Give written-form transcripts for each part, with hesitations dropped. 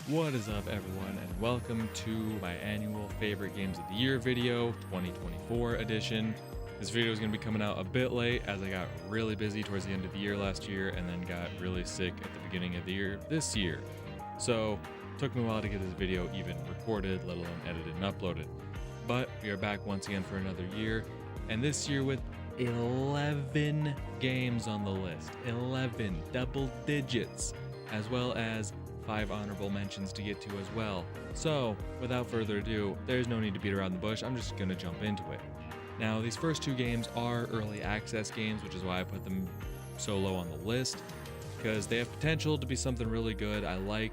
What is up, everyone, and welcome to my annual favorite games of the year video, 2024 edition. This video is going to be coming out a bit late as I got really busy towards the end of the year last year and then got really sick at the beginning of the year this year. So it took me a while to get this video even recorded, let alone edited and uploaded. But we are back once again for another year, and this year with 11 games on the list. 11 double digits, as well as 5 honorable mentions to get to as well. So, without further ado, there's no need to beat around the bush, I'm just gonna jump into it. Now, these first two games are early access games, which is why I put them so low on the list, because they have potential to be something really good. I like,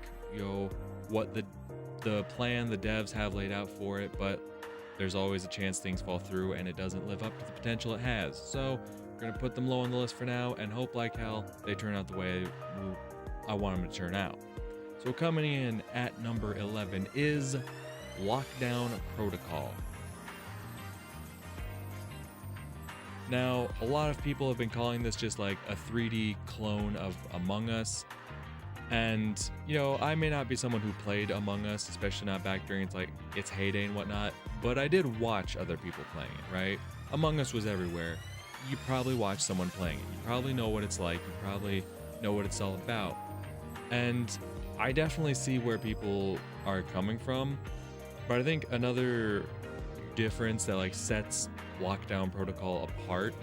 what the plan the devs have laid out for it, but there's always a chance things fall through and it doesn't live up to the potential it has. So, we're gonna put them low on the list for now and hope like hell they turn out the way I want them to turn out. So coming in at number 11 is Lockdown Protocol. Now, a lot of people have been calling this just like a 3D clone of Among Us. And, I may not be someone who played Among Us, especially not back during its heyday and whatnot, but I did watch other people playing it, right? Among Us was everywhere. You probably watched someone playing it. You probably know what it's like. You probably know what it's all about. And I definitely see where people are coming from, but I think another difference that sets Lockdown Protocol apart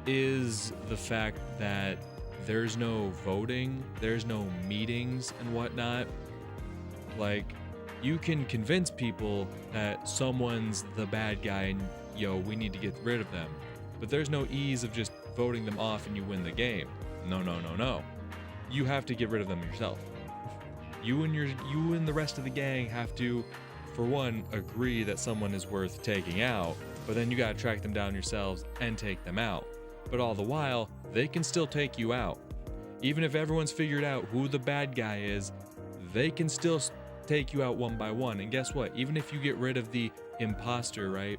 is the fact that there's no voting, there's no meetings and whatnot. You can convince people that someone's the bad guy and we need to get rid of them, but there's no ease of just voting them off and you win the game. No. You have to get rid of them yourself. You and the rest of the gang have to, for one, agree that someone is worth taking out, but then you gotta track them down yourselves and take them out. But all the while, they can still take you out. Even if everyone's figured out who the bad guy is, they can still take you out one by one. And guess what? Even if you get rid of the imposter, right?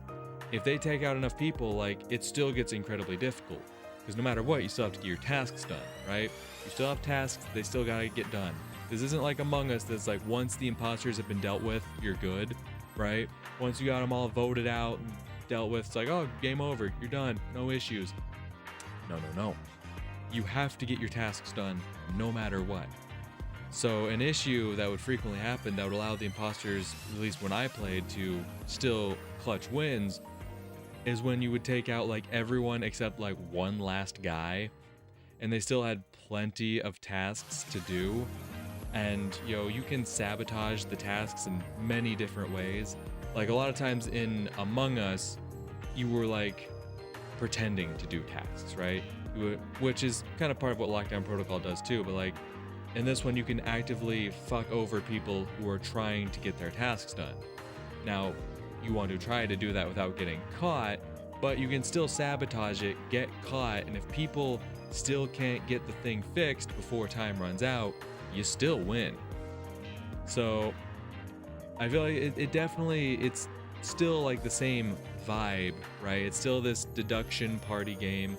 If they take out enough people, it still gets incredibly difficult. Because no matter what, you still have to get your tasks done, right? You still have tasks, they still gotta get done. This isn't like Among Us that's once the imposters have been dealt with, you're good, right? Once you got them all voted out and dealt with, it's oh, game over, you're done, no issues. No. You have to get your tasks done no matter what. So an issue that would frequently happen that would allow the imposters, at least when I played, to still clutch wins is when you would take out everyone except one last guy, and they still had plenty of tasks to do. And you can sabotage the tasks in many different ways. A lot of times in Among Us, you were pretending to do tasks, right? Which is kind of part of what Lockdown Protocol does too, but in this one you can actively fuck over people who are trying to get their tasks done. Now, you want to try to do that without getting caught, but you can still sabotage it, get caught, and if people still can't get the thing fixed before time runs out, you still win. So I feel it's still the same vibe, right? It's still this deduction party game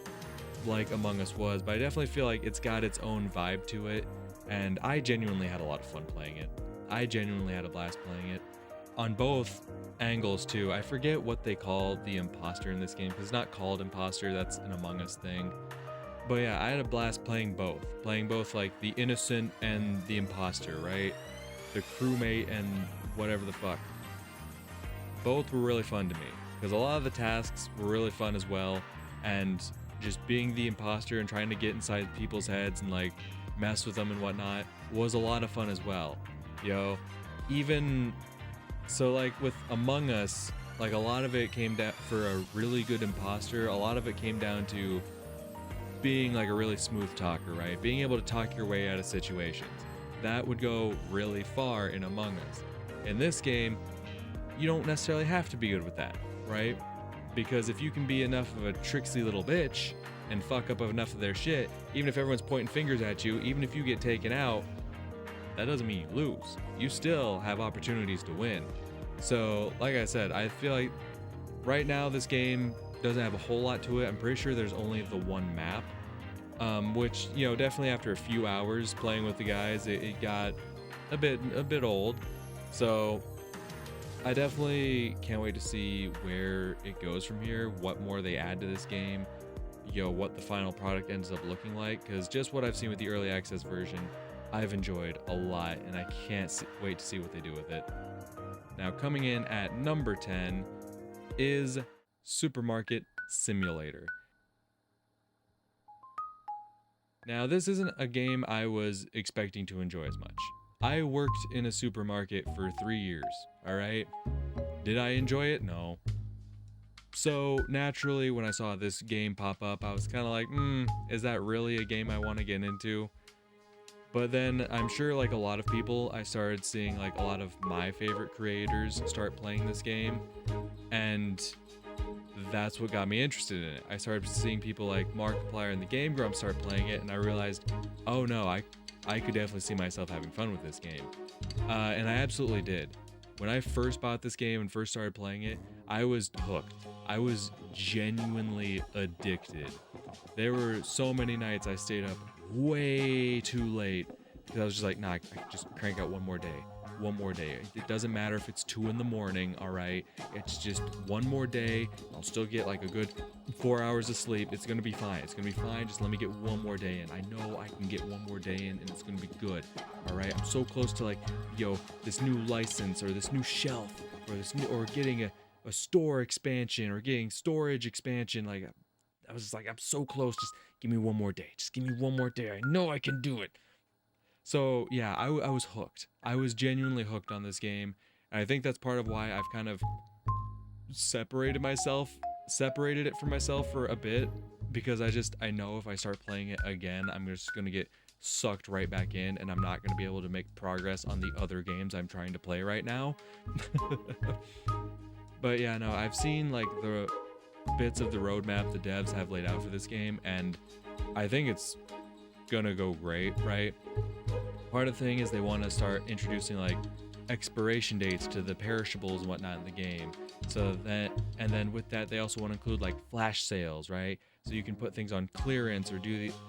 like Among Us was, but I definitely feel it's got its own vibe to it, and I genuinely had a lot of fun playing it. I genuinely had a blast playing it on both angles too. I forget what they call the imposter in this game, because it's not called imposter, that's an Among Us thing. But yeah, I had a blast playing both the innocent and the imposter, right? The crewmate and whatever the fuck. Both were really fun to me, because a lot of the tasks were really fun as well, and just being the imposter and trying to get inside people's heads and mess with them and whatnot was a lot of fun as well. Even so, with Among Us, a lot of it came down, for a really good imposter, a lot of it came down to being a really smooth talker, right? Being able to talk your way out of situations. That would go really far in Among Us. In this game, you don't necessarily have to be good with that, right? Because if you can be enough of a tricksy little bitch and fuck up enough of their shit, even if everyone's pointing fingers at you, even if you get taken out, that doesn't mean you lose. You still have opportunities to win. So, like I said, I feel right now this game doesn't have a whole lot to it. I'm pretty sure there's only the one map, which, definitely after a few hours playing with the guys, it got a bit old. So I definitely can't wait to see where it goes from here, what more they add to this game, what the final product ends up looking like, because just what I've seen with the early access version, I've enjoyed a lot, and I can't wait to see what they do with it. Now, coming in at number 10 is Supermarket Simulator. Now, this isn't a game I was expecting to enjoy as much. I worked in a supermarket for 3 years, alright? Did I enjoy it? No. So, naturally, when I saw this game pop up, I was kind of like, is that really a game I want to get into? But then, I'm sure like a lot of people, I started seeing like a lot of my favorite creators start playing this game, and that's what got me interested in it. I started seeing people like Markiplier and the Game Grumps start playing it, and I realized, oh no, I could definitely see myself having fun with this game. And I absolutely did. When I first bought this game and first started playing it, I was hooked. I was genuinely addicted. There were so many nights I stayed up way too late because I was just like, nah, I can just crank out one more day. One more day. It doesn't matter if it's 2 in the morning, all right? It's just one more day. I'll still get like a good 4 hours of sleep. It's gonna be fine. It's gonna be fine. Just let me get one more day in. I know I can get one more day in and it's gonna be good, all right? I'm so close to like, this new license or this new shelf or or getting a store expansion or getting storage expansion. Like, I was just like, I'm so close. Just give me one more day. Just give me one more day. I know I can do it. So yeah, I was hooked. I was genuinely hooked on this game. And I think that's part of why I've kind of separated it from myself for a bit, because I know if I start playing it again, I'm just going to get sucked right back in and I'm not going to be able to make progress on the other games I'm trying to play right now. But yeah, no, I've seen like the bits of the roadmap the devs have laid out for this game, and I think it's gonna go great, right? Part of the thing is they want to start introducing like expiration dates to the perishables and whatnot in the game. And then with that, they also want to include like flash sales, right? So you can put things on clearance or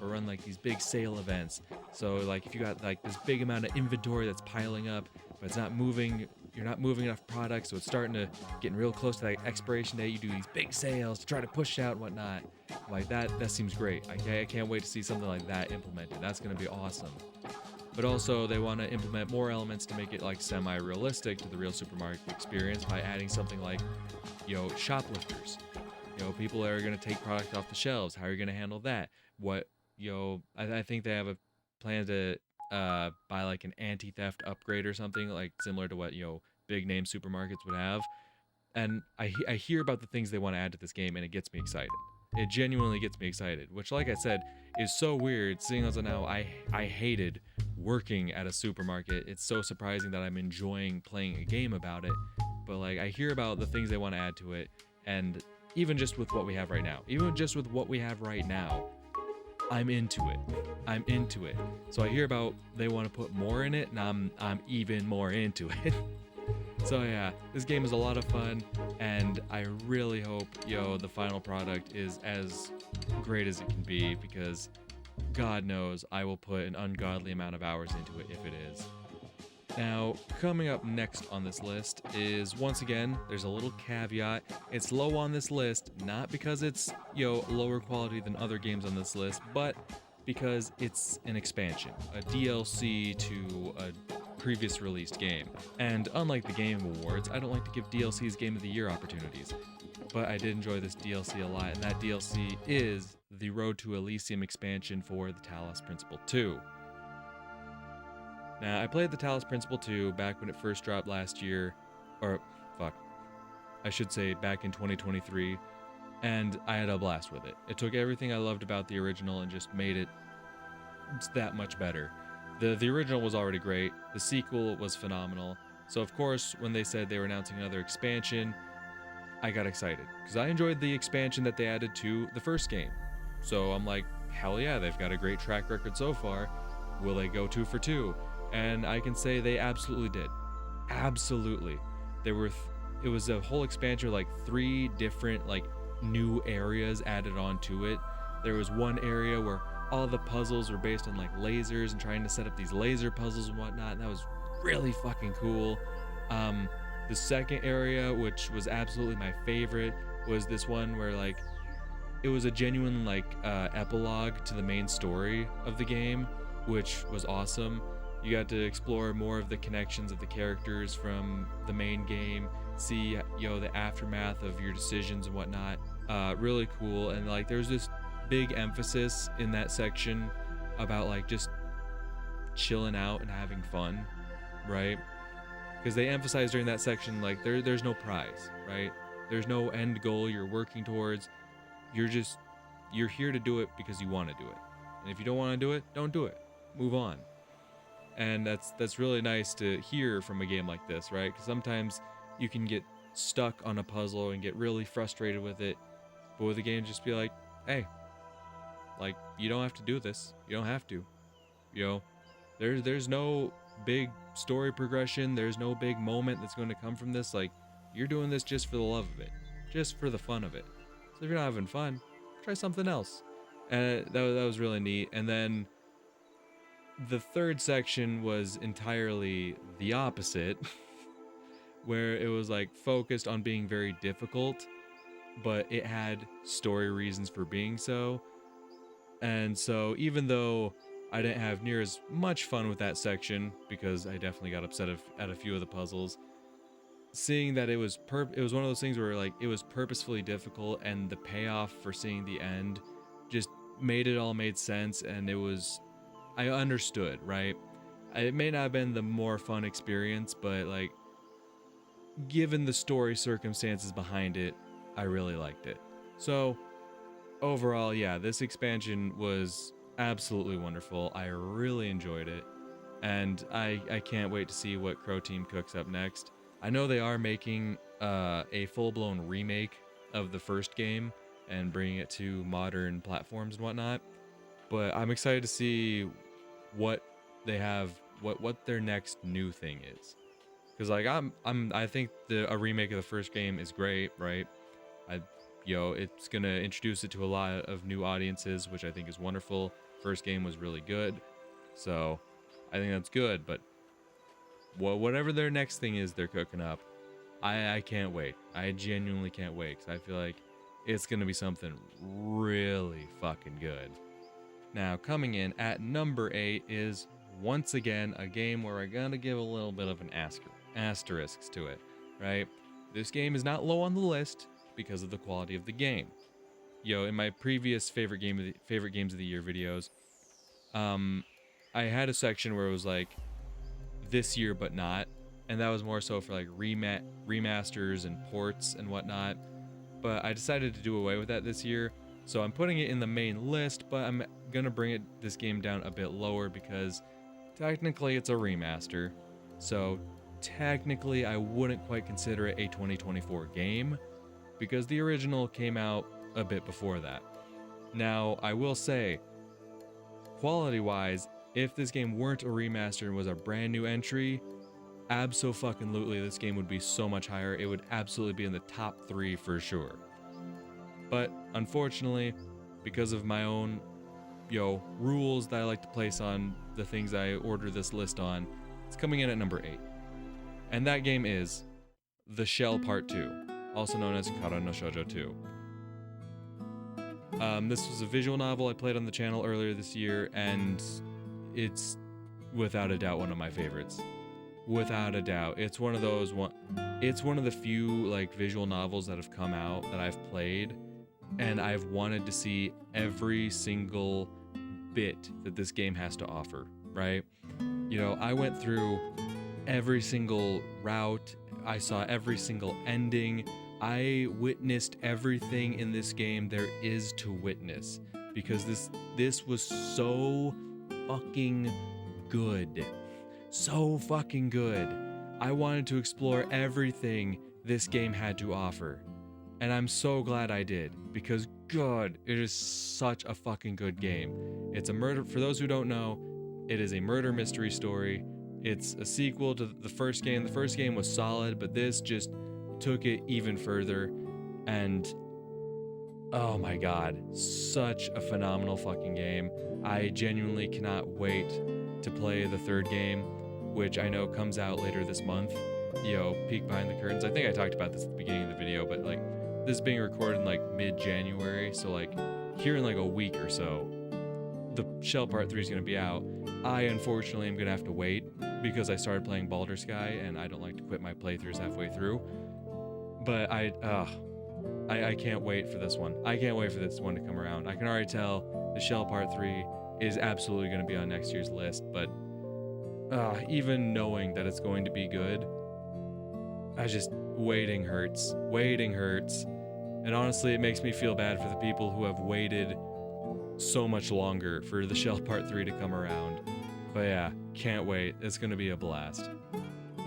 run like these big sale events. So like if you got like this big amount of inventory that's piling up, but it's not moving, you're not moving enough products, so it's starting to getting real close to that expiration date. You do these big sales to try to push out and whatnot. Like that seems great. I can't wait to see something like that implemented. That's gonna be awesome. But also they want to implement more elements to make it like semi-realistic to the real supermarket experience by adding something like, shoplifters. People that are going to take product off the shelves. How are you going to handle that? I think they have a plan to buy like an anti-theft upgrade or something like similar to what, big name supermarkets would have. And I hear about the things they want to add to this game, and it gets me excited. It genuinely gets me excited, which, like I said, is so weird, seeing as now I hated working at a supermarket. It's so surprising that I'm enjoying playing a game about it. But like, I hear about the things they want to add to it, and even just with what we have right now, I'm into it. So I hear about they want to put more in it, and I'm even more into it. So yeah, this game is a lot of fun, and I really hope, the final product is as great as it can be, because God knows I will put an ungodly amount of hours into it if it is. Now, coming up next on this list is, once again, there's a little caveat. It's low on this list, not because it's, lower quality than other games on this list, but because it's an expansion, a DLC to a previous released game. And unlike the Game Awards, I don't like to give DLCs Game of the Year opportunities. But I did enjoy this DLC a lot, and that DLC is the Road to Elysium expansion for the Talos Principle 2. Now, I played the Talos Principle 2 back when it first dropped last year, I should say back in 2023, and I had a blast with it. It took everything I loved about the original and just made it that much better. The original was already great, the sequel was phenomenal, so of course, when they said they were announcing another expansion, I got excited, because I enjoyed the expansion that they added to the first game. So I'm like, hell yeah, they've got a great track record so far. Will they go 2 for 2? And I can say they absolutely did. Absolutely. It was a whole expansion, like 3 different new areas added onto it. There was one area where all the puzzles were based on like lasers and trying to set up these laser puzzles and whatnot, and that was really fucking cool. The second area, which was absolutely my favorite, was this one where like it was a genuine like epilogue to the main story of the game, which was awesome. You got to explore more of the connections of the characters from the main game, see the aftermath of your decisions and whatnot. Really cool. And like there's this big emphasis in that section about like just chilling out and having fun, right? Because they emphasize during that section like there's no prize, right? There's no end goal you're working towards. You're here to do it because you want to do it. And if you don't want to do it, don't do it. Move on. And that's really nice to hear from a game like this, right? Because sometimes you can get stuck on a puzzle and get really frustrated with it. But with a game, just be like, hey, like you don't have to do this. You don't have to. There's no big story progression. There's no big moment that's going to come from this. Like you're doing this just for the love of it, just for the fun of it. So if you're not having fun, try something else. And that was really neat. And then the third section was entirely the opposite, where it was like focused on being very difficult, but it had story reasons for being so. And so even though I didn't have near as much fun with that section, because I definitely got upset at a few of the puzzles, seeing that it was one of those things where like it was purposefully difficult, and the payoff for seeing the end just made sense, and I understood, right? It may not have been the more fun experience, but like given the story circumstances behind it, I really liked it. So overall, yeah, this expansion was absolutely wonderful. I really enjoyed it, and I can't wait to see what Crow Team cooks up next. I know they are making a full-blown remake of the first game and bringing it to modern platforms and whatnot, but I'm excited to see what they have, what their next new thing is. Because like I think a remake of the first game is great, right? It's gonna introduce it to a lot of new audiences, which I think is wonderful. First game was really good, so I think that's good. But whatever their next thing is they're cooking up, I can't wait. I genuinely can't wait, because I feel like it's gonna be something really fucking good. Now, coming in at number 8 is once again a game where I gotta give a little bit of an asterisk to it, right? This game is not low on the list because of the quality of the game. In my previous favorite games of the year videos, I had a section where it was like this year but not, and that was more so for like remasters and ports and whatnot. But I decided to do away with that this year, so I'm putting it in the main list, but I'm gonna bring this game down a bit lower because technically it's a remaster. So technically I wouldn't quite consider it a 2024 game, because the original came out a bit before that. Now, I will say, quality-wise, if this game weren't a remaster and was a brand new entry, abso-fucking-lutely this game would be so much higher. It would absolutely be in the top 3 for sure. But unfortunately, because of my own rules that I like to place on the things I order this list on, it's coming in at number 8. And that game is The Shell Part 2, also known as Kara no Shoujo 2. This was a visual novel I played on the channel earlier this year, and it's without a doubt one of my favorites. Without a doubt. It's one of the few like visual novels that have come out that I've played, and I've wanted to see every single bit that this game has to offer, right? I went through every single route, I saw every single ending, I witnessed everything in this game there is to witness, because this was so fucking good. So fucking good. I wanted to explore everything this game had to offer. And I'm so glad I did, because God, it is such a fucking good game. It's a murder, for those who don't know, it is a murder mystery story. It's a sequel to the first game. The first game was solid, but this just took it even further. And oh my God, such a phenomenal fucking game. I genuinely cannot wait to play the third game. which I know comes out later this month. Peek behind the curtains. I think I talked about this at the beginning of the video, but like this is being recorded in like mid-January, so like here in like a week or so, the Shell Part 3 is going to be out. I unfortunately am going to have to wait because I started playing Baldur's Sky and I don't like to quit my playthroughs halfway through. But I can't wait for this one. I can't wait for this one to come around. I can already tell the Shell Part 3 is absolutely going to be on next year's list, but even knowing that it's going to be good, waiting hurts. Waiting hurts. And honestly, it makes me feel bad for the people who have waited so much longer for the Shell Part 3 to come around. But yeah, can't wait. It's going to be a blast.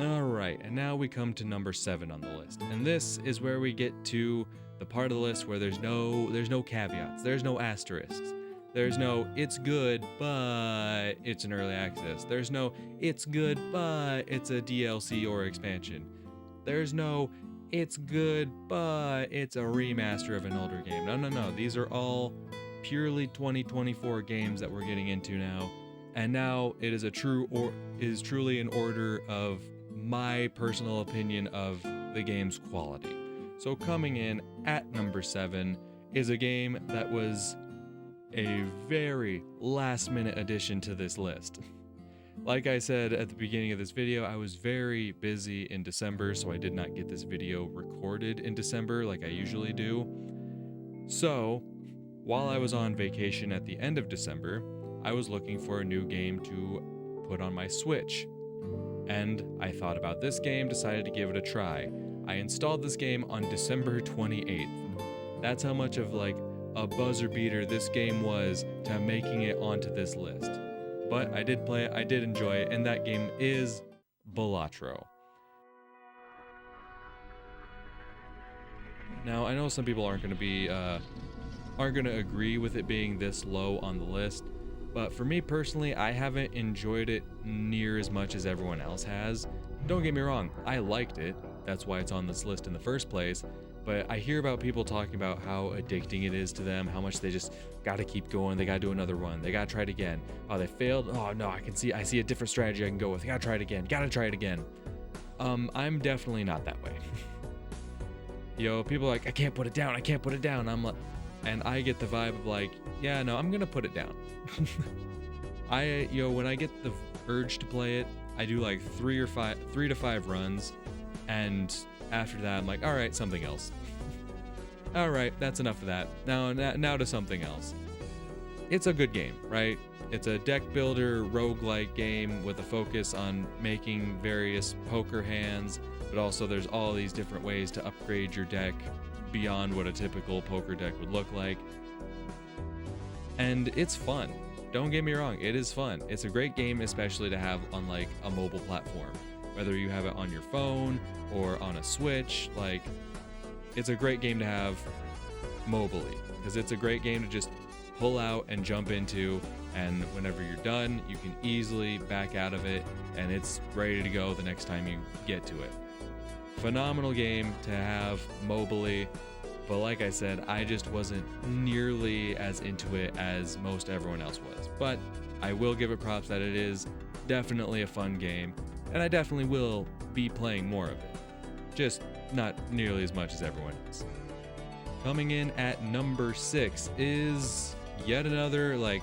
Alright, and now we come to number 7 on the list. And this is where we get to the part of the list where there's no caveats. There's no asterisks. There's no, it's good, but it's an early access. There's no, it's good, but it's a DLC or expansion. There's no, it's good, but it's a remaster of an older game. No. These are all purely 2024 games that we're getting into now. And now it is truly an order of my personal opinion of the game's quality. So coming in at number 7 is a game that was a very last-minute addition to this list. Like I said at the beginning of this video, I was very busy in December, so I did not get this video recorded in December like I usually do. So, while I was on vacation at the end of December, I was looking for a new game to put on my Switch. And I thought about this game, decided to give it a try. I installed this game on December 28th. That's how much of like a buzzer beater this game was to making it onto this list. But I did play it, I did enjoy it, and that game is Balatro. Now, I know some people aren't going to agree with it being this low on the list, but for me personally, I haven't enjoyed it near as much as everyone else has. Don't get me wrong, I liked it. That's why it's on this list in the first place. But I hear about people talking about how addicting it is to them, how much they just gotta keep going, they gotta do another one, they gotta try it again. Oh, they failed? Oh no, I see a different strategy I can go with. Gotta try it again. I'm definitely not that way. People are like, I can't put it down. I'm like, and I get the vibe of like, yeah, no, I'm gonna put it down. When I get the urge to play it, I do like 3 to 5 runs, and after that, I'm like, all right, something else. All right, that's enough of that. Now to something else. It's a good game, right? It's a deck builder roguelike game with a focus on making various poker hands, but also there's all these different ways to upgrade your deck beyond what a typical poker deck would look like. And it's fun. Don't get me wrong, it is fun. It's a great game, especially to have on like a mobile platform. Whether you have it on your phone or on a Switch, like, it's a great game to have mobily, because it's a great game to just pull out and jump into, and whenever you're done, you can easily back out of it, and it's ready to go the next time you get to it. Phenomenal game to have mobily, but like I said, I just wasn't nearly as into it as most everyone else was. But I will give it props that it is definitely a fun game, and I definitely will be playing more of it. Just not nearly as much as everyone else. Coming in at number 6 is yet another, like,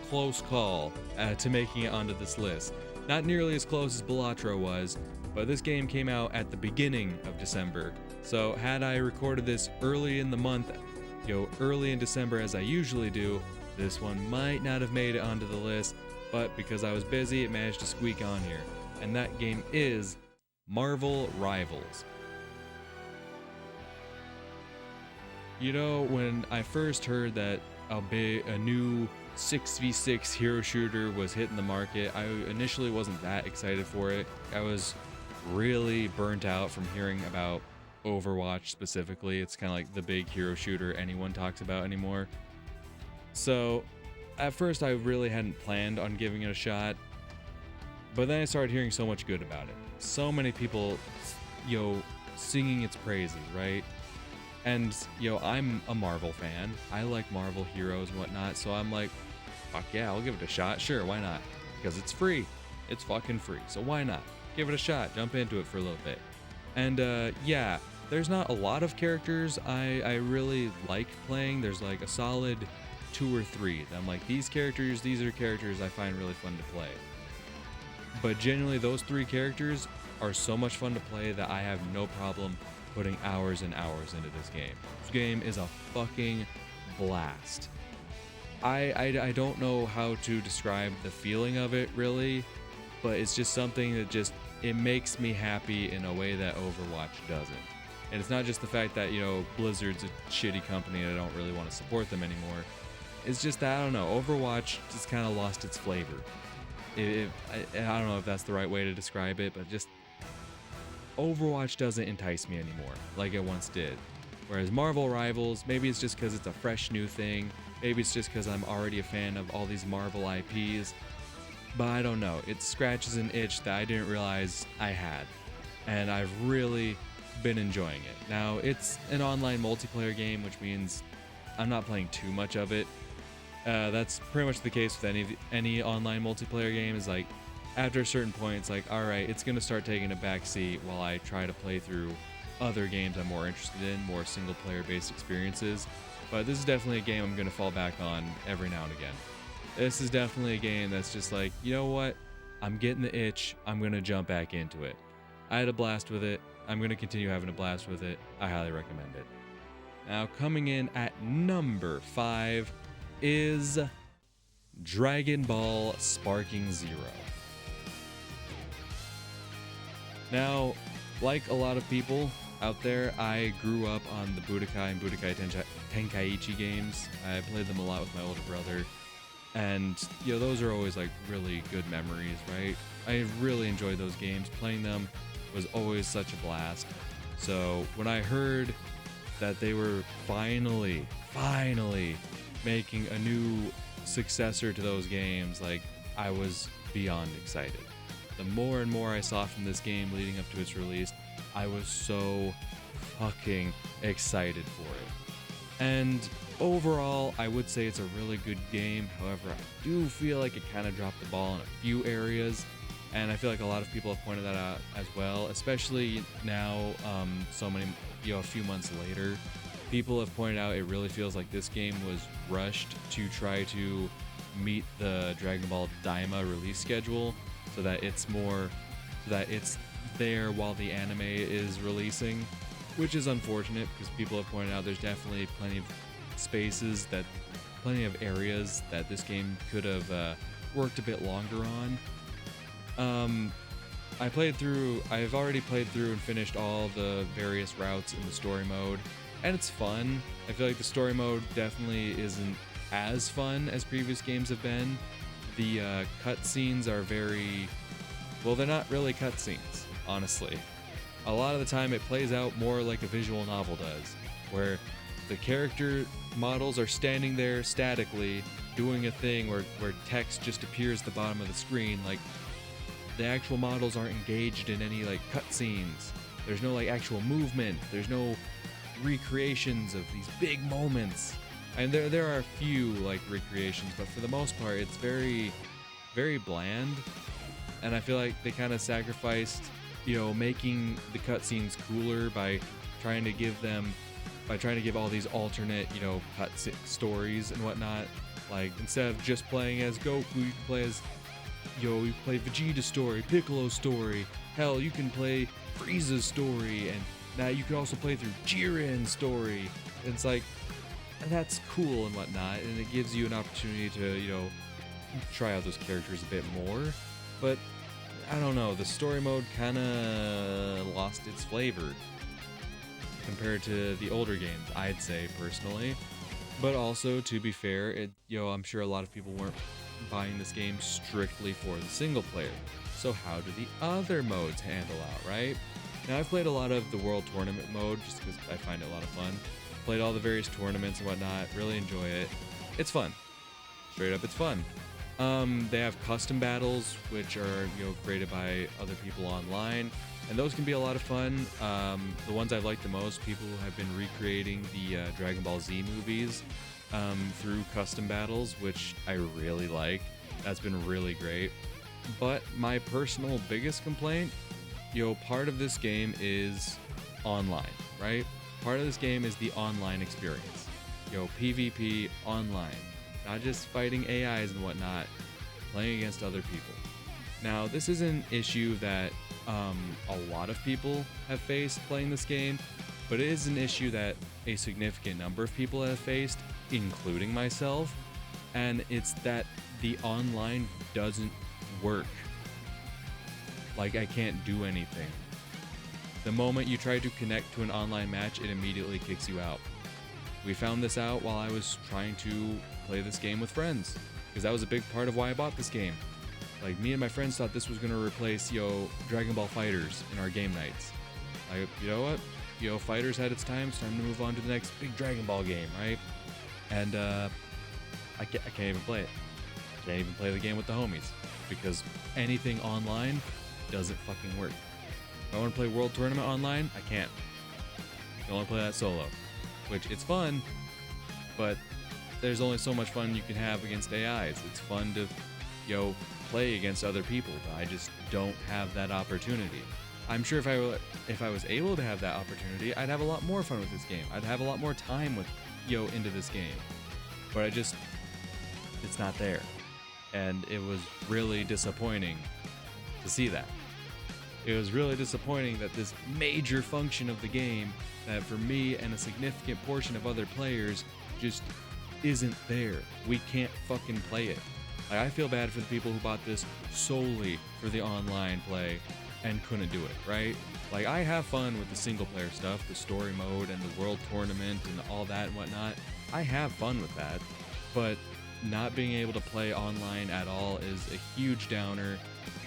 close call to making it onto this list. Not nearly as close as Balatro was, but this game came out at the beginning of December. So had I recorded this early in the month, early in December as I usually do, this one might not have made it onto the list, but because I was busy, it managed to squeak on here. And that game is Marvel Rivals. When I first heard that a new 6v6 hero shooter was hitting the market, I initially wasn't that excited for it. I was really burnt out from hearing about Overwatch specifically. It's kind of like the big hero shooter anyone talks about anymore. So at first I really hadn't planned on giving it a shot, but then I started hearing so much good about it. So many people, singing its praises, right? And, I'm a Marvel fan. I like Marvel heroes and whatnot, so I'm like, fuck yeah, I'll give it a shot. Sure, why not? Because it's free. It's fucking free, so why not? Give it a shot, jump into it for a little bit. And yeah, there's not a lot of characters I really like playing. There's like a solid 2 or 3 that I'm like, these are characters I find really fun to play. But genuinely, those 3 characters are so much fun to play that I have no problem putting hours and hours into this game. This game is a fucking blast. I don't know how to describe the feeling of it really, but it's just something that it makes me happy in a way that Overwatch doesn't. And it's not just the fact that, Blizzard's a shitty company and I don't really want to support them anymore. It's just that, I don't know, Overwatch just kind of lost its flavor. I don't know if that's the right way to describe it, but just Overwatch doesn't entice me anymore like it once did. Whereas Marvel Rivals, maybe it's just because it's a fresh new thing. Maybe it's just because I'm already a fan of all these Marvel IPs. But I don't know. It scratches an itch that I didn't realize I had. And I've really been enjoying it. Now, it's an online multiplayer game, which means I'm not playing too much of it. That's pretty much the case with any online multiplayer game. Is like, after a certain point, it's like, all right, it's going to start taking a back seat while I try to play through other games I'm more interested in, more single-player based experiences. But this is definitely a game I'm going to fall back on every now and again. This is definitely a game that's just like, you know what? I'm getting the itch. I'm going to jump back into it. I had a blast with it. I'm going to continue having a blast with it. I highly recommend it. Now, coming in at number 5 is Dragon Ball Sparking Zero. Now, like a lot of people out there, I grew up on the Budokai and Budokai Tenkaichi games. I played them a lot with my older brother. And, those are always like really good memories, right? I really enjoyed those games. Playing them was always such a blast. So when I heard that they were finally making a new successor to those games, like, I was beyond excited. The more and more I saw from this game leading up to its release, I was so fucking excited for it. And overall, I would say it's a really good game. However, I do feel like it kind of dropped the ball in a few areas. And I feel like a lot of people have pointed that out as well, especially now, a few months later. People have pointed out it really feels like this game was rushed to try to meet the Dragon Ball Daima release schedule so that it's there while the anime is releasing, which is unfortunate because people have pointed out there's definitely plenty of areas that this game could have worked a bit longer on. I've already played through and finished all the various routes in the story mode, and it's fun. I feel like the story mode definitely isn't as fun as previous games have been. The cutscenes are they're not really cutscenes, honestly. A lot of the time it plays out more like a visual novel does, where the character models are standing there statically doing a thing where text just appears at the bottom of the screen. Like, the actual models aren't engaged in any like cutscenes. There's no like actual movement. There's no recreations of these big moments. And there are a few like recreations, but for the most part it's very, very bland. And I feel like they kind of sacrificed, making the cutscenes cooler by trying to give all these alternate, cut stories and whatnot. Like, instead of just playing as Goku, you can play as, you play Vegeta's story, Piccolo's story. Hell, you can play Frieza's story, and now you can also play through Jiren's story. And it's like, that's cool and whatnot, and it gives you an opportunity to, try out those characters a bit more. But I don't know, the story mode kind of lost its flavor compared to the older games, I'd say, personally. But also, to be fair, I'm sure a lot of people weren't buying this game strictly for the single player. So how do the other modes handle out, right? Now, I've played a lot of the World Tournament mode just because I find it a lot of fun. Played all the various tournaments and whatnot, really enjoy it. It's fun. Straight up, it's fun. They have custom battles, which are, created by other people online, and those can be a lot of fun. The ones I've liked the most, people have been recreating the Dragon Ball Z movies through custom battles, which I really like. That's been really great. But my personal biggest complaint, part of this game is online, right? Part of this game is the online experience. PvP online, not just fighting AIs and whatnot, playing against other people. Now, this is an issue that a lot of people have faced playing this game, but it is an issue that a significant number of people have faced, including myself, and it's that the online doesn't work. Like, I can't do anything. The moment you try to connect to an online match, it immediately kicks you out. We found this out while I was trying to play this game with friends, because that was a big part of why I bought this game. Like, me and my friends thought this was going to replace, Dragon Ball FighterZ in our game nights. Like, you know what? FighterZ had its time. It's time to move on to the next big Dragon Ball game, right? And I can't even play it. I can't even play the game with the homies, because anything online doesn't fucking work. If I want to play World Tournament online, I can't. I can only play that solo, which it's fun, but there's only so much fun you can have against AIs. It's fun to, play against other people, but I just don't have that opportunity. I'm sure if I was able to have that opportunity, I'd have a lot more fun with this game. I'd have a lot more time with, into this game. But it's not there. And it was really disappointing to see that. It was really disappointing that this major function of the game, that for me and a significant portion of other players, just isn't there. We can't fucking play it. Like, I feel bad for the people who bought this solely for the online play and couldn't do it, right? Like, I have fun with the single player stuff, the story mode and the world tournament and all that and whatnot. I have fun with that, but not being able to play online at all is a huge downer,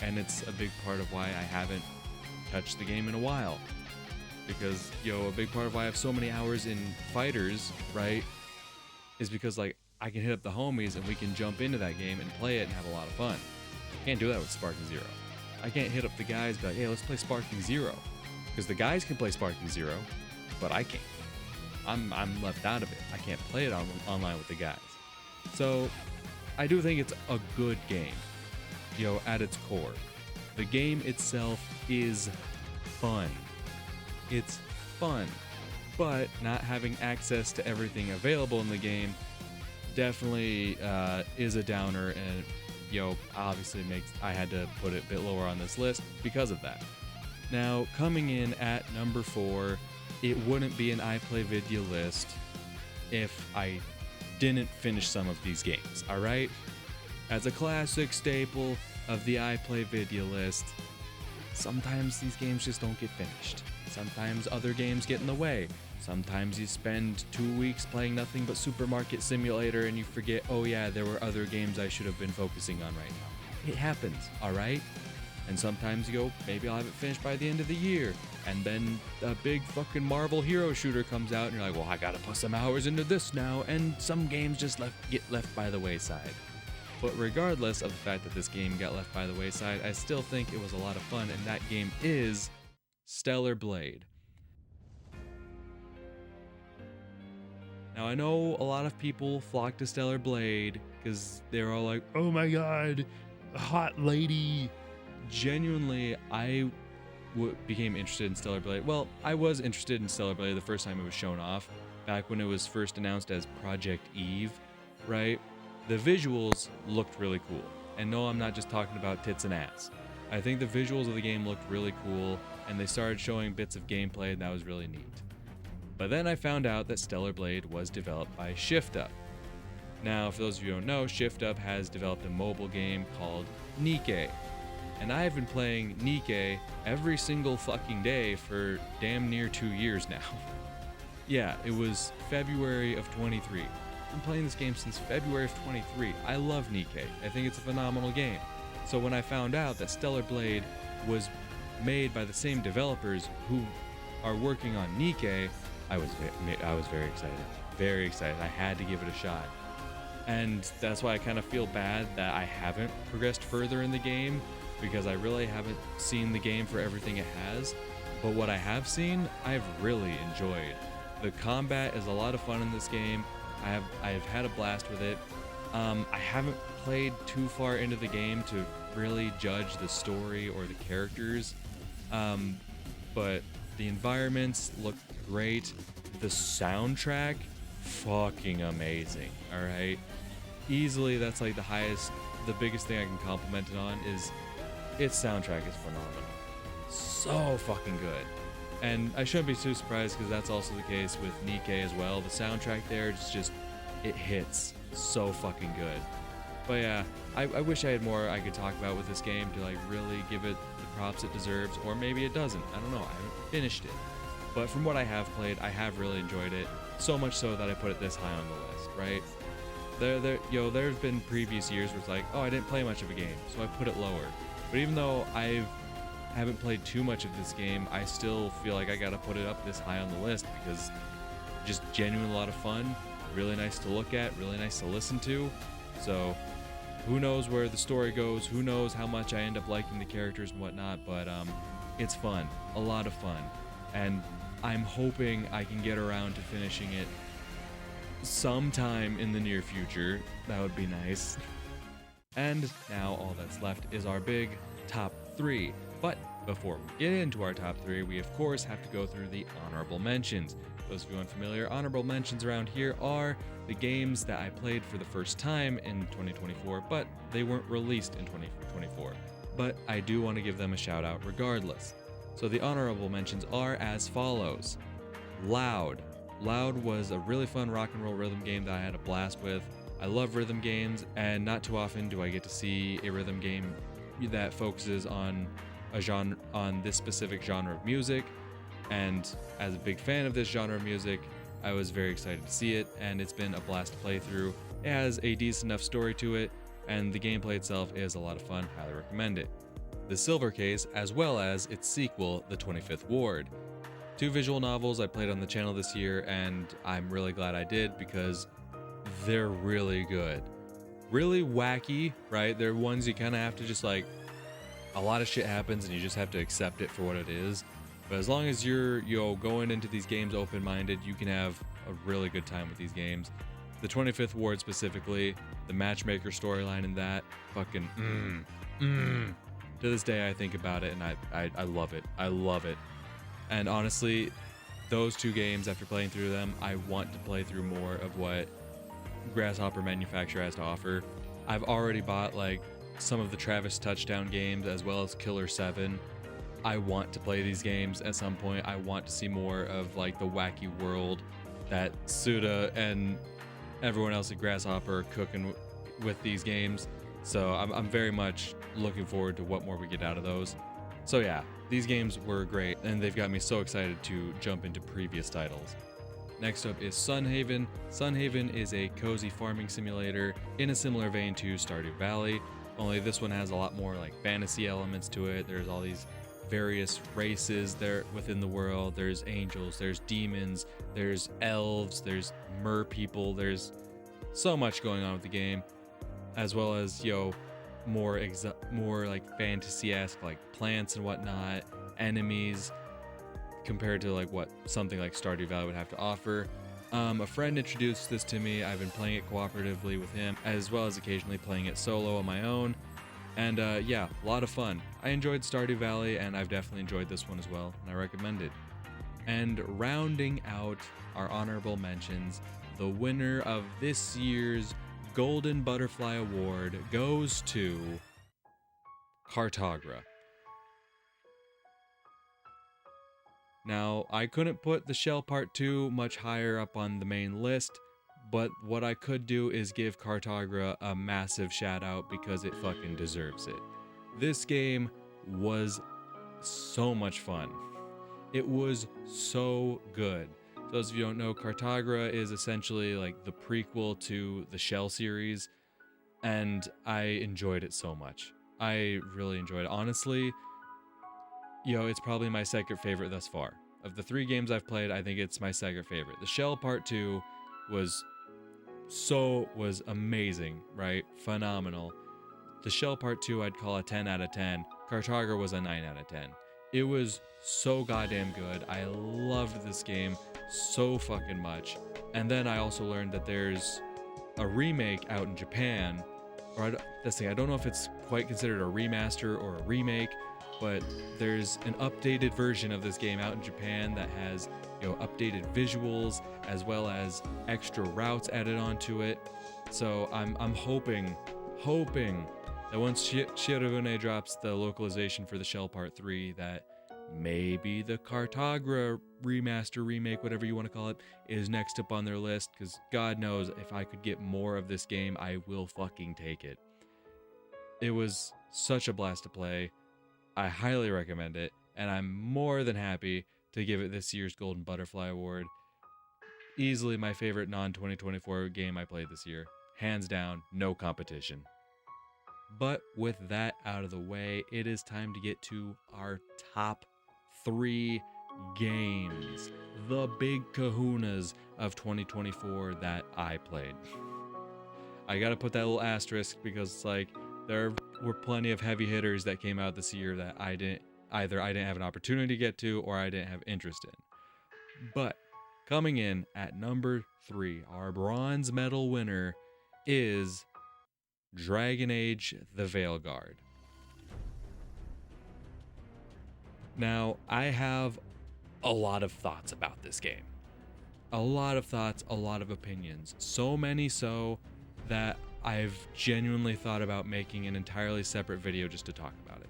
and it's a big part of why I haven't touched the game in a while. Because, a big part of why I have so many hours in FighterZ, right, is because, like, I can hit up the homies and we can jump into that game and play it and have a lot of fun. I can't do that with Sparking Zero. I can't hit up the guys and be like, hey, let's play Sparking Zero. Because the guys can play Sparking Zero, but I can't. I'm left out of it. I can't play it online with the guys. So I do think it's a good game, at its core. The game itself is fun. It's fun. But not having access to everything available in the game definitely is a downer, and obviously I had to put it a bit lower on this list because of that. Now, coming in at number 4, it wouldn't be an IPlayVidya list if I didn't finish some of these games, alright? As a classic staple of the IPlayVidya list, sometimes these games just don't get finished. Sometimes other games get in the way. Sometimes you spend 2 weeks playing nothing but Supermarket Simulator and you forget, oh yeah, there were other games I should have been focusing on right now. It happens, alright? And sometimes you go, maybe I'll have it finished by the end of the year. And then a big fucking Marvel hero shooter comes out and you're like, well, I gotta put some hours into this now. And some games just get left by the wayside. But regardless of the fact that this game got left by the wayside, I still think it was a lot of fun, and that game is Stellar Blade. Now, I know a lot of people flock to Stellar Blade because they're all like, oh my god, hot lady. Genuinely, I became interested in Stellar Blade. Well, I was interested in Stellar Blade the first time it was shown off, back when it was first announced as Project Eve, right? The visuals looked really cool. And no, I'm not just talking about tits and ass. I think the visuals of the game looked really cool, and they started showing bits of gameplay, and that was really neat. But then I found out that Stellar Blade was developed by ShiftUp. Now, for those of you who don't know, ShiftUp has developed a mobile game called Nikke. And I've been playing Nikke every single fucking day for damn near 2 years now. Yeah, it was February of 23. I'm playing this game since February of 23. I love Nikke. I think it's a phenomenal game. So when I found out that Stellar Blade was made by the same developers who are working on Nikke, I was very excited. Very excited. I had to give it a shot. And that's why I kind of feel bad that I haven't progressed further in the game, because I really haven't seen the game for everything it has. But what I have seen, I've really enjoyed. The combat is a lot of fun in this game. I've had a blast with it. I haven't played too far into the game to really judge the story or the characters, but the environments look great. The soundtrack, fucking amazing. All right, easily that's like the biggest thing I can compliment it on is its soundtrack is phenomenal. So fucking good. And I shouldn't be too surprised because that's also the case with Nikkei as well. The soundtrack there it hits so fucking good. But yeah, I wish I had more I could talk about with this game to like really give it the props it deserves, or maybe it doesn't. I don't know. I haven't finished it. But from what I have played, I have really enjoyed it. So much so that I put it this high on the list, right? There's been previous years where it's like, oh, I didn't play much of a game, so I put it lower. But even though I haven't played too much of this game, I still feel like I gotta put it up this high on the list because just genuinely a lot of fun, really nice to look at, really nice to listen to. So who knows where the story goes, who knows how much I end up liking the characters and whatnot, but it's fun, a lot of fun. And I'm hoping I can get around to finishing it sometime in the near future. That would be nice. And now all that's left is our big top 3. But before we get into our top 3, we of course have to go through the honorable mentions. Those of you unfamiliar, honorable mentions around here are the games that I played for the first time in 2024, but they weren't released in 2024. But I do want to give them a shout out regardless. So the honorable mentions are as follows. Loud. Loud was a really fun rock and roll rhythm game that I had a blast with. I love rhythm games, and not too often do I get to see a rhythm game that focuses on this specific genre of music. And as a big fan of this genre of music, I was very excited to see it, and it's been a blast to play through. It has a decent enough story to it, and the gameplay itself is a lot of fun. Highly recommend it. The Silver Case, as well as its sequel, The 25th Ward. 2 visual novels I played on the channel this year, and I'm really glad I did because they're really good. Really wacky, right? They're ones you kind of have to just like, a lot of shit happens and you just have to accept it for what it is. But as long as you're going into these games open-minded, you can have a really good time with these games. The 25th Ward specifically, the matchmaker storyline in that, fucking To this day I think about it and I love it. I love it. And honestly, those 2 games, after playing through them, I want to play through more of what Grasshopper Manufacturer has to offer. I've already bought like some of the Travis Touchdown games as well as Killer 7. I want to play these games at some point. I want to see more of like the wacky world that Suda and everyone else at Grasshopper are cooking with these games. So I'm very much looking forward to what more we get out of those. So yeah, these games were great, and they've got me so excited to jump into previous titles. Next up is Sunhaven. Sunhaven is a cozy farming simulator in a similar vein to Stardew Valley, only this one has a lot more like fantasy elements to it. There's all these various races there within the world. There's angels, there's demons, there's elves, there's mer people. There's so much going on with the game, as well as more like fantasy-esque like plants and whatnot, enemies, compared to like what something like Stardew Valley would have to offer. A friend introduced this to me. I've been playing it cooperatively with him, as well as occasionally playing it solo on my own. And yeah, a lot of fun. I enjoyed Stardew Valley, and I've definitely enjoyed this one as well, and I recommend it. And rounding out our honorable mentions, the winner of this year's Golden Butterfly Award goes to Cartogra. Now, I couldn't put the Shell Part 2 much higher up on the main list, but what I could do is give Cartogra a massive shout out because it fucking deserves it. This game was so much fun. It was so good. For those of you who don't know, Cartogra is essentially like the prequel to the Shell series, and I enjoyed it so much. I really enjoyed it. Honestly, it's probably my second favorite thus far. Of the 3 games I've played, I think it's my second favorite. The Shell Part 2 was amazing, right? Phenomenal. The Shell Part 2 I'd call a 10 out of 10. Cartogra was a 9 out of 10. It was so goddamn good. I loved this game so fucking much. And then I also learned that there's a remake out in Japan this thing, I don't know if it's quite considered a remaster or a remake, but there's an updated version of this game out in Japan that has, updated visuals as well as extra routes added onto it. So I'm hoping that once Shirogane drops the localization for the Shell Part 3, that maybe the Cartagra remaster, remake, whatever you want to call it, is next up on their list, because God knows if I could get more of this game, I will fucking take it. It was such a blast to play. I highly recommend it, and I'm more than happy to give it this year's Golden Butterfly Award. Easily my favorite non-2024 game I played this year. Hands down, no competition. But with that out of the way, it is time to get to our top 3 games, the big kahunas of 2024 that I played. I gotta put that little asterisk because it's like there were plenty of heavy hitters that came out this year that I didn't have an opportunity to get to, or I didn't have interest in. But coming in at number 3, our bronze medal winner is Dragon Age: The Veilguard. Now, I have a lot of thoughts about this game. A lot of thoughts, a lot of opinions. So many so that I've genuinely thought about making an entirely separate video just to talk about it.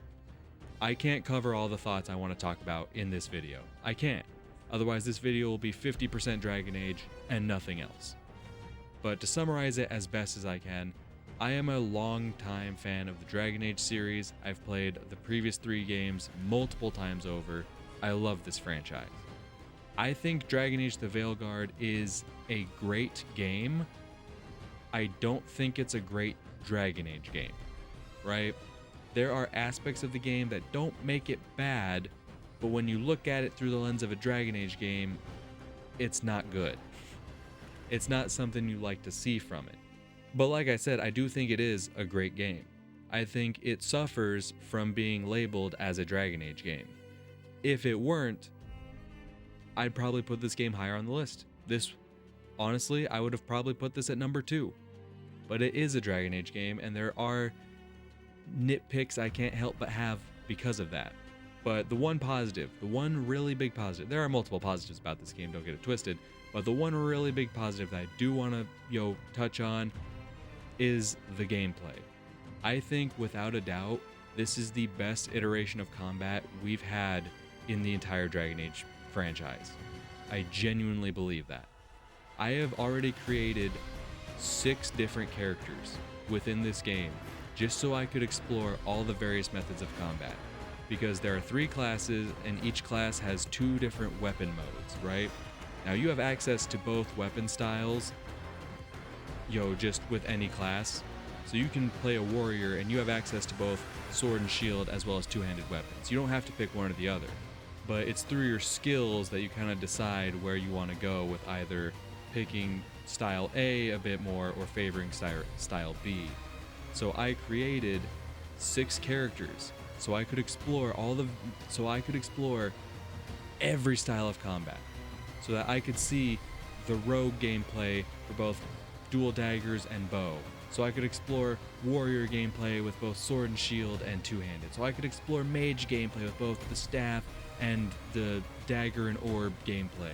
I can't cover all the thoughts I want to talk about in this video. I can't. Otherwise, this video will be 50% Dragon Age and nothing else. But to summarize it as best as I can, I am a long-time fan of the Dragon Age series. I've played the previous 3 games multiple times over. I love this franchise. I think Dragon Age: The Veilguard is a great game. I don't think it's a great Dragon Age game, right? There are aspects of the game that don't make it bad, but when you look at it through the lens of a Dragon Age game, it's not good. It's not something you like to see from it. But like I said, I do think it is a great game. I think it suffers from being labeled as a Dragon Age game. If it weren't, I'd probably put this game higher on the list. Honestly, I would have probably put this at number 2. But it is a Dragon Age game, and there are nitpicks I can't help but have because of that. But the one really big positive, there are multiple positives about this game, don't get it twisted, but the one really big positive that I do want to, touch on is the gameplay. I think without a doubt, this is the best iteration of combat we've had in the entire Dragon Age franchise. I genuinely believe that. I have already created 6 different characters within this game just so I could explore all the various methods of combat. Because there are 3 classes and each class has 2 different weapon modes, right? Now you have access to both weapon styles, just with any class. So you can play a warrior and you have access to both sword and shield as well as 2-handed weapons. You don't have to pick one or the other. But it's through your skills that you kind of decide where you want to go with either picking style A bit more or favoring style B. So I created 6 characters so I could explore every style of combat, so that I could see the rogue gameplay for both dual daggers and bow. So I could explore warrior gameplay with both sword and shield and 2-handed. So I could explore mage gameplay with both the staff and the dagger and orb gameplay.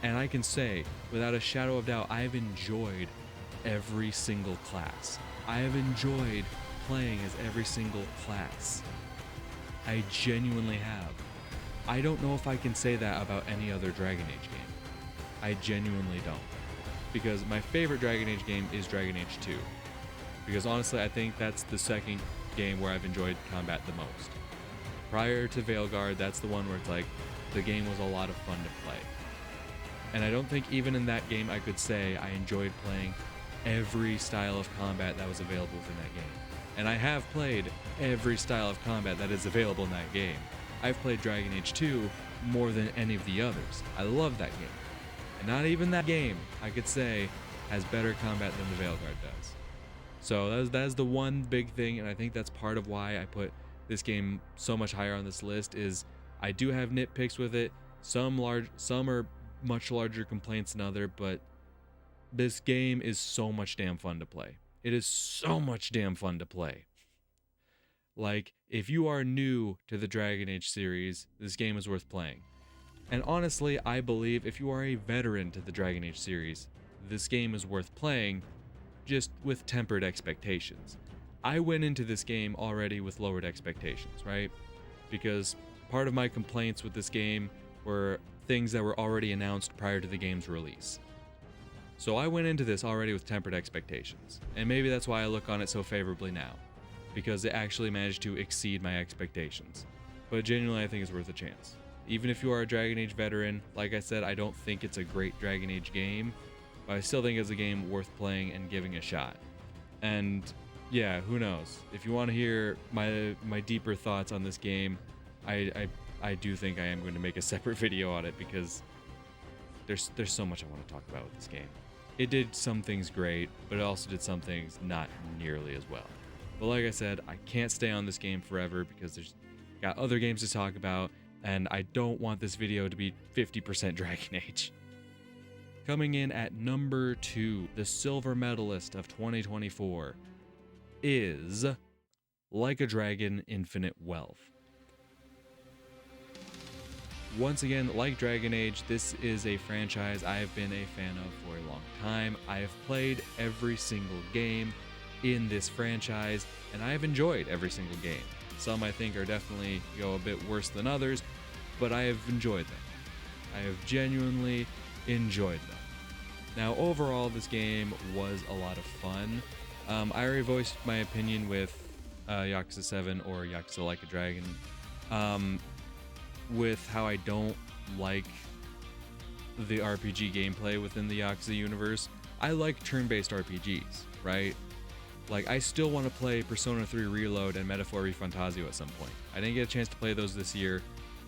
And I can say, without a shadow of doubt, I've enjoyed every single class. I have enjoyed playing as every single class. I genuinely have. I don't know if I can say that about any other Dragon Age game. I genuinely don't. Because my favorite Dragon Age game is Dragon Age 2. Because honestly, I think that's the second game where I've enjoyed combat the most. Prior to Veilguard, that's the one where it's like, the game was a lot of fun to play. And I don't think even in that game I could say I enjoyed playing every style of combat that was available within that game. And I have played every style of combat that is available in that game. I've played Dragon Age 2 more than any of the others. I love that game. And not even that game, I could say, has better combat than the Veilguard does. So that is the one big thing, and I think that's part of why I put this game so much higher on this list, is I do have nitpicks with it. Some are much larger complaints than other, but this game is so much damn fun to play. It is so much damn fun to play. Like, if you are new to the Dragon Age series, this game is worth playing. And honestly, I believe if you are a veteran to the Dragon Age series, this game is worth playing, just with tempered expectations. I went into this game already with lowered expectations, right? Because part of my complaints with this game were things that were already announced prior to the game's release. So I went into this already with tempered expectations, and maybe that's why I look on it so favorably now, because it actually managed to exceed my expectations. But genuinely, I think it's worth a chance. Even if you are a Dragon Age veteran, like I said, I don't think it's a great Dragon Age game, but I still think it's a game worth playing and giving a shot. And yeah, who knows? If you want to hear my deeper thoughts on this game, I do think I am going to make a separate video on it, because there's so much I want to talk about with this game. It did some things great, but it also did some things not nearly as well. But like I said, I can't stay on this game forever because there's got other games to talk about, and I don't want this video to be 50% Dragon Age. Coming in at number 2, the silver medalist of 2024 is Like a Dragon: Infinite Wealth. Once again, like Dragon Age, this is a franchise I have been a fan of for a long time. I have played every single game in this franchise, and I have enjoyed every single game. Some I think are definitely a bit worse than others, but I have enjoyed them. I have genuinely enjoyed them. Now, overall, this game was a lot of fun. I already voiced my opinion with Yakuza 7 or Yakuza Like a Dragon, with how I don't like the RPG gameplay within the Yakuza universe. I like turn-based RPGs, right? Like, I still want to play Persona 3 Reload and Metaphor Refantasio at some point. I didn't get a chance to play those this year,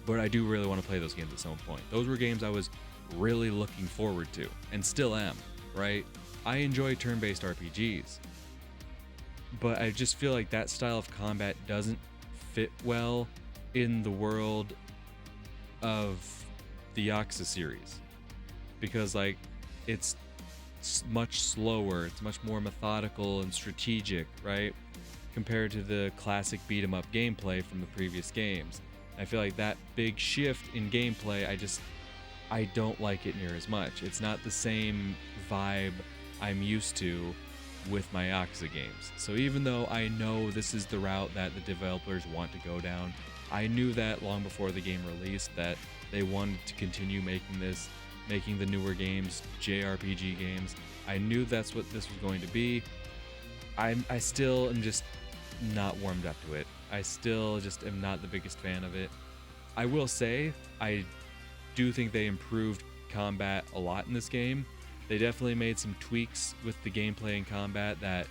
but I do really want to play those games at some point. Those were games I was really looking forward to, and still am, right? I enjoy turn-based RPGs, but I just feel like that style of combat doesn't fit well in the world of the Yakuza series, because like it's much slower, it's much more methodical and strategic, right, compared to the classic beat 'em up gameplay from the previous games. I feel like that big shift in gameplay, I don't like it near as much. It's not the same vibe I'm used to with my Yakuza games. So even though I know this is the route that the developers want to go down, I knew that long before the game released, that they wanted to continue making the newer games JRPG games. I knew that's what this was going to be. I still am just not warmed up to it. I still just am not the biggest fan of it. I will say, I do think they improved combat a lot in this game. They definitely made some tweaks with the gameplay and combat that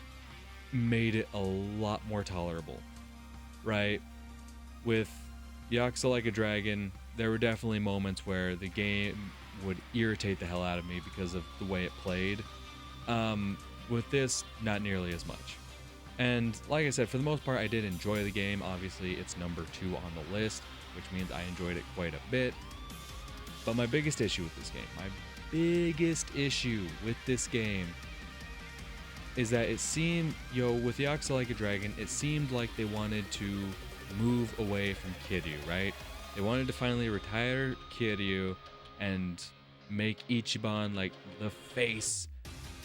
made it a lot more tolerable, right? With Yakuza Like a Dragon, there were definitely moments where the game would irritate the hell out of me because of the way it played. With this, not nearly as much. And like I said, for the most part, I did enjoy the game. Obviously, it's number 2 on the list, which means I enjoyed it quite a bit. But my biggest issue with this game is that it seemed, with Yakuza Like a Dragon, it seemed like they wanted to move away from Kiryu, right? They wanted to finally retire Kiryu and make Ichiban like the face,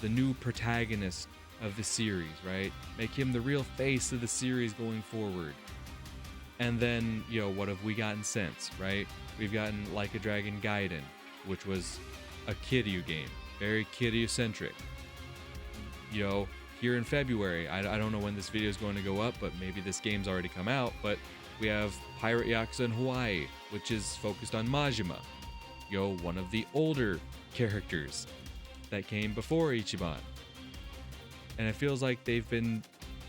the new protagonist of the series, right? Make him the real face of the series going forward. And then, what have we gotten since, right? We've gotten Like a Dragon Gaiden, which was a Kiryu game, very Kiryu-centric. Here in February, I don't know when this video is going to go up, but maybe this game's already come out, but we have Pirate Yakuza in Hawaii, which is focused on Majima, one of the older characters that came before Ichiban. And it feels like they've been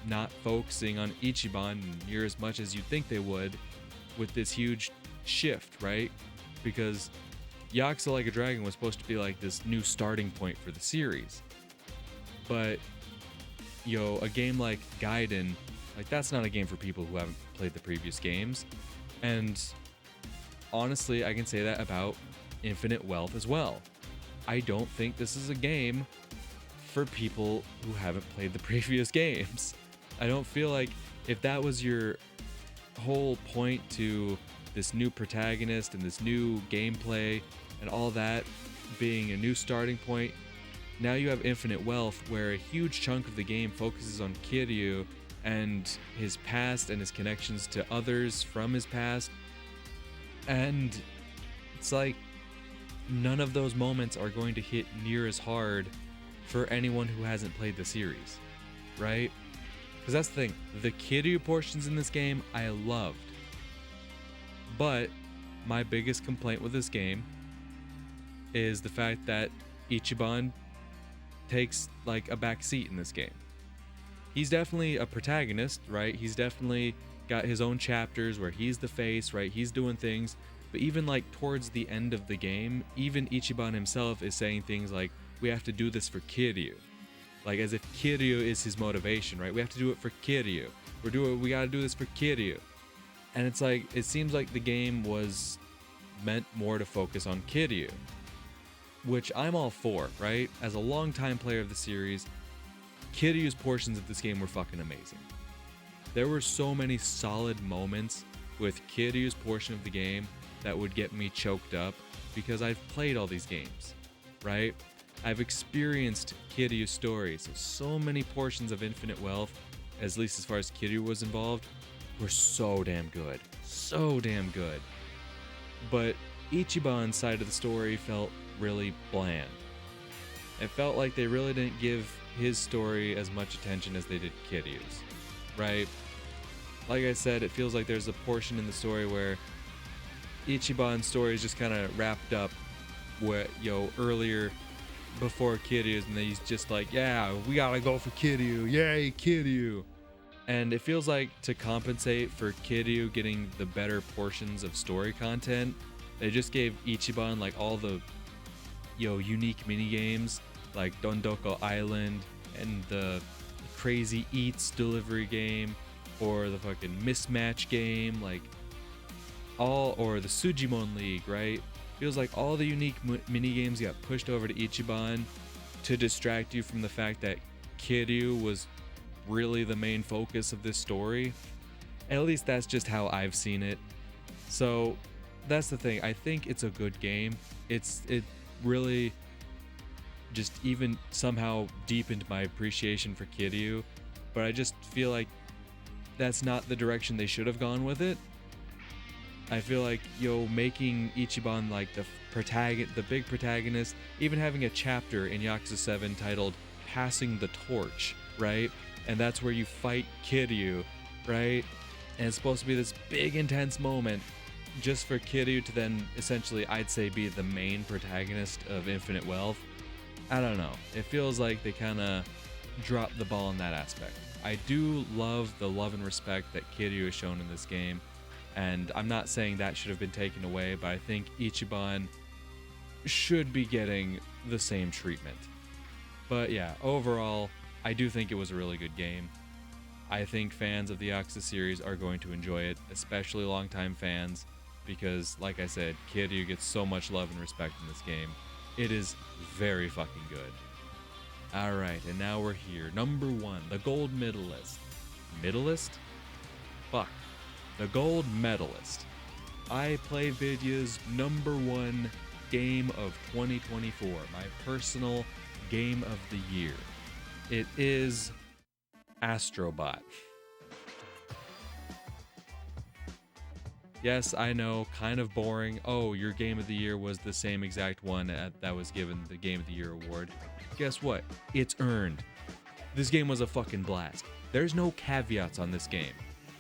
not focusing on Ichiban near as much as you'd think they would with this huge shift, right? Because Yakuza Like a Dragon was supposed to be like this new starting point for the series. But, a game like Gaiden, like, that's not a game for people who haven't played the previous games. And honestly, I can say that about Infinite Wealth as well. I don't think this is a game for people who haven't played the previous games. I don't feel like if that was your whole point to this new protagonist and this new gameplay and all that being a new starting point, now you have Infinite Wealth where a huge chunk of the game focuses on Kiryu and his past and his connections to others from his past. And it's like none of those moments are going to hit near as hard for anyone who hasn't played the series, right? Because that's the thing, the Kiryu portions in this game I loved. But my biggest complaint with this game is the fact that Ichiban takes like a back seat in this game. He's definitely a protagonist, right? He's definitely got his own chapters where he's the face, right? He's doing things. But even like towards the end of the game, even Ichiban himself is saying things like, we have to do this for Kiryu. Like as if Kiryu is his motivation, right? We have to do it for Kiryu. We gotta do this for Kiryu. And it's like, it seems like the game was meant more to focus on Kiryu, which I'm all for, right? As a longtime player of the series, Kiryu's portions of this game were fucking amazing. There were so many solid moments with Kiryu's portion of the game that would get me choked up because I've played all these games, right? I've experienced Kiryu's story, so many portions of Infinite Wealth, at least as far as Kiryu was involved, were so damn good. So damn good. But Ichiban's side of the story felt really bland. It felt like they really didn't give his story as much attention as they did Kiryu's, right? Like I said, it feels like there's a portion in the story where Ichiban's story is just kind of wrapped up where, earlier before Kiryu's, and then he's just like, yeah, we gotta go for Kiryu, yay, Kiryu. And it feels like to compensate for Kiryu getting the better portions of story content, they just gave Ichiban like all the unique mini games like Dondoko Island and the Crazy Eats delivery game, or the fucking mismatch game, like or the Sujimon League, right? Feels like all the unique mini games got pushed over to Ichiban to distract you from the fact that Kiryu was really the main focus of this story. At least that's just how I've seen it. So that's the thing. I think it's a good game. It really just even somehow deepened my appreciation for Kiryu, but I just feel like that's not the direction they should have gone with it. I feel like making Ichiban like the big protagonist, even having a chapter in Yakuza 7 titled Passing the Torch, right? And that's where you fight Kiryu, right? And it's supposed to be this big intense moment just for Kiryu to then essentially, I'd say, be the main protagonist of Infinite Wealth. I don't know. It feels like they kind of dropped the ball in that aspect. I do love the love and respect that Kiryu has shown in this game, and I'm not saying that should have been taken away, but I think Ichiban should be getting the same treatment. But yeah, overall, I do think it was a really good game. I think fans of the Yakuza series are going to enjoy it, especially longtime fans, because like I said, Kiryu gets so much love and respect in this game. It is very fucking good. Alright, and now we're here. Number 1, the gold medalist. Medalist? Fuck. The gold medalist. IPlayVidya's number 1 game of 2024. My personal game of the year. It is Astrobot. Yes, I know, kind of boring. Oh, your game of the year was the same exact one that was given the Game of the Year award. Guess what? It's earned. This game was a fucking blast. There's no caveats on this game.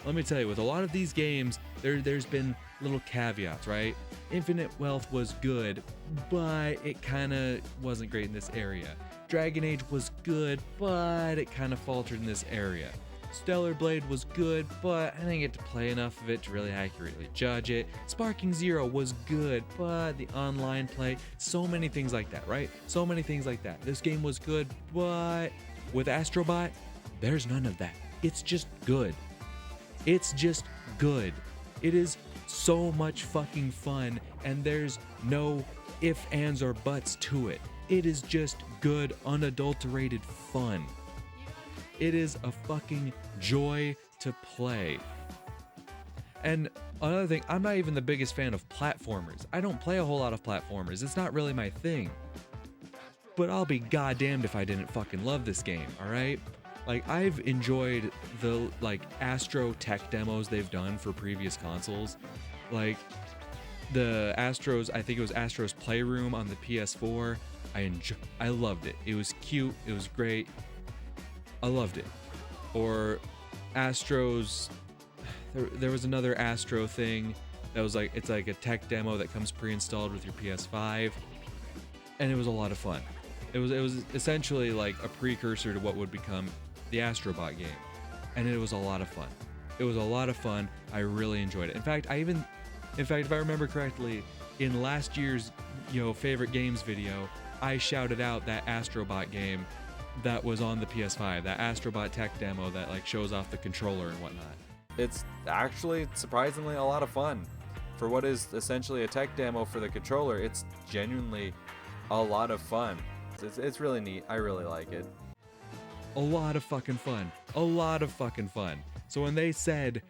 Let me tell you, with a lot of these games, there's been little caveats, right? Infinite Wealth was good, but it kind of wasn't great in this area. Dragon Age was good, but it kind of faltered in this area. Stellar Blade was good, but I didn't get to play enough of it to really accurately judge it. Sparking Zero was good, but the online play, so many things like that, right? So many things like that. This game was good, but with Astrobot, there's none of that. It's just good. It's just good. It is so much fucking fun, and there's no ifs, ands, or buts to it. It is just good, unadulterated fun. It is a fucking joy to play. And another thing, I'm not even the biggest fan of platformers. I don't play a whole lot of platformers. It's not really my thing. But I'll be goddamned if I didn't fucking love this game, alright? Like, I've enjoyed the, like, Astro tech demos they've done for previous consoles. Like, the Astro's, I think it was Astro's Playroom on the PS4. I loved it. It was cute. It was great. I loved it. Or Astro's, there was another Astro thing that was like, it's like a tech demo that comes pre-installed with your PS5, and it was a lot of fun. It was essentially like a precursor to what would become the Astrobot game, and it was a lot of fun. It was a lot of fun. I really enjoyed it. In fact, if I remember correctly, in last year's favorite games video, I shouted out that Astrobot game that was on the PS5, that Astrobot tech demo that like shows off the controller and whatnot. It's actually surprisingly a lot of fun. For what is essentially a tech demo for the controller, it's genuinely a lot of fun. It's really neat. I really like it. A lot of fucking fun. A lot of fucking fun. So when they said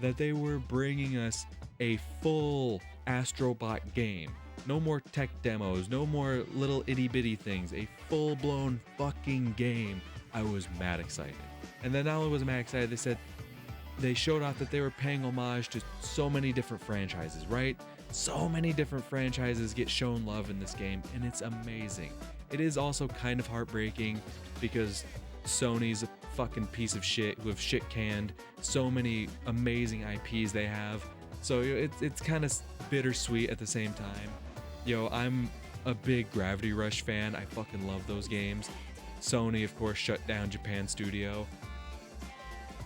that they were bringing us a full Astrobot game, no more tech demos, no more little itty bitty things, a full blown fucking game, I was mad excited. And then not only was I mad excited, they showed off that they were paying homage to so many different franchises, right? So many different franchises get shown love in this game, and it's amazing. It is also kind of heartbreaking because Sony's a fucking piece of shit who have shit canned so many amazing IPs they have. So it's kind of bittersweet at the same time. I'm a big Gravity Rush fan. I fucking love those games. Sony, of course, shut down Japan Studio,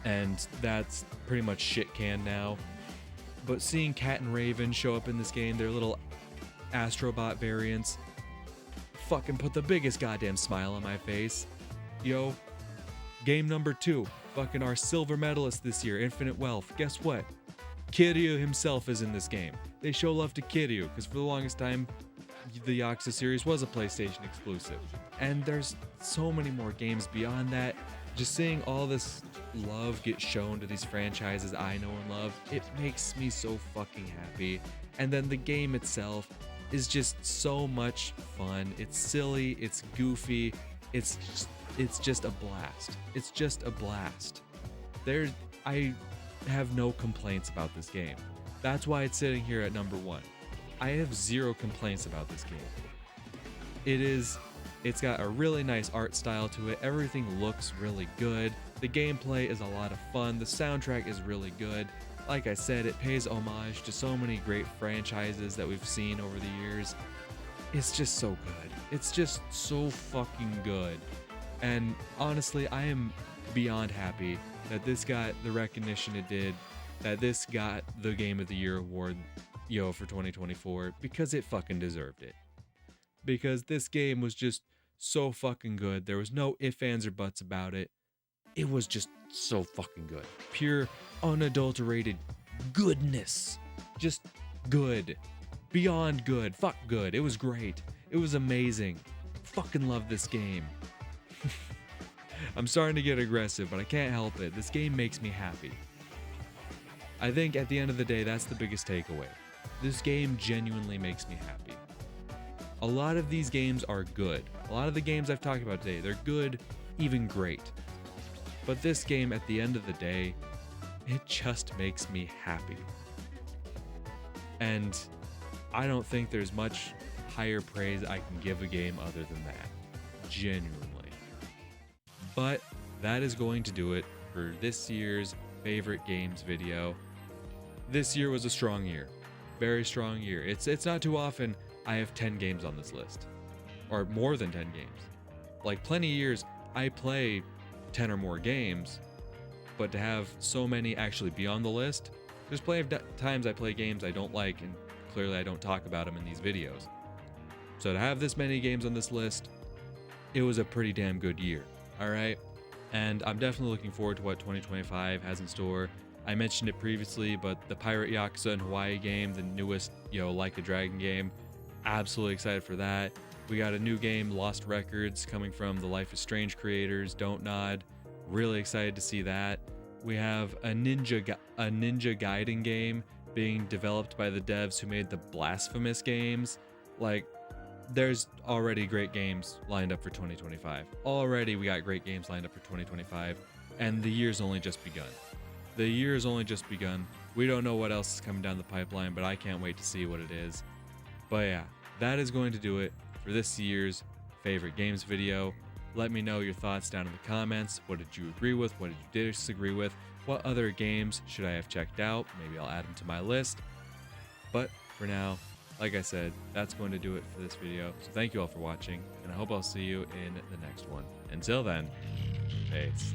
and that's pretty much shit canned now. But seeing Cat and Raven show up in this game, their little Astrobot variants, fucking put the biggest goddamn smile on my face. Game number 2, fucking our silver medalist this year, Infinite Wealth. Guess what? Kiryu himself is in this game. They show love to Kiryu, because for the longest time, the Yakuza series was a PlayStation exclusive. And there's so many more games beyond that. Just seeing all this love get shown to these franchises I know and love, it makes me so fucking happy. And then the game itself is just so much fun. It's silly, it's goofy, it's just a blast. It's just a blast. I have no complaints about this game. That's why it's sitting here at number 1. I have zero complaints about this game. It's got a really nice art style to it. Everything looks really good. The gameplay is a lot of fun. The soundtrack is really good. Like I said, it pays homage to so many great franchises that we've seen over the years. It's just so good. It's just so fucking good. And honestly, I am beyond happy that this got the recognition it did, that this got the Game of the Year award, for 2024, because it fucking deserved it. Because this game was just so fucking good. There was no ifs, ands, or buts about it. It was just so fucking good. Pure, unadulterated goodness. Just good. Beyond good. Fuck good. It was great. It was amazing. Fucking love this game. I'm starting to get aggressive, but I can't help it. This game makes me happy. I think at the end of the day, that's the biggest takeaway. This game genuinely makes me happy. A lot of these games are good. A lot of the games I've talked about today, they're good, even great. But this game, at the end of the day, it just makes me happy. And I don't think there's much higher praise I can give a game other than that. Genuinely. But that is going to do it for this year's favorite games video. This year was a strong year. Very strong year. It's not too often I have 10 games on this list. Or more than 10 games. Like plenty of years I play 10 or more games, but to have so many actually be on the list, there's plenty of times I play games I don't like and clearly I don't talk about them in these videos. So to have this many games on this list, it was a pretty damn good year. Alright? And I'm definitely looking forward to what 2025 has in store. I mentioned it previously, but the Pirate Yakuza in Hawaii game, the newest, Like a Dragon game, absolutely excited for that. We got a new game, Lost Records, coming from the Life is Strange creators, Don't Nod. Really excited to see that. We have a Ninja Gaiden game being developed by the devs who made the Blasphemous games. Like, there's already great games lined up for 2025. Already we got great games lined up for 2025, and the year's only just begun. The year's only just begun. We don't know what else is coming down the pipeline, but I can't wait to see what it is. But yeah, that is going to do it for this year's favorite games video. Let me know your thoughts down in the comments. What did you agree with? What did you disagree with? What other games should I have checked out? Maybe I'll add them to my list. But for now, like I said, that's going to do it for this video. So thank you all for watching, and I hope I'll see you in the next one. Until then, peace.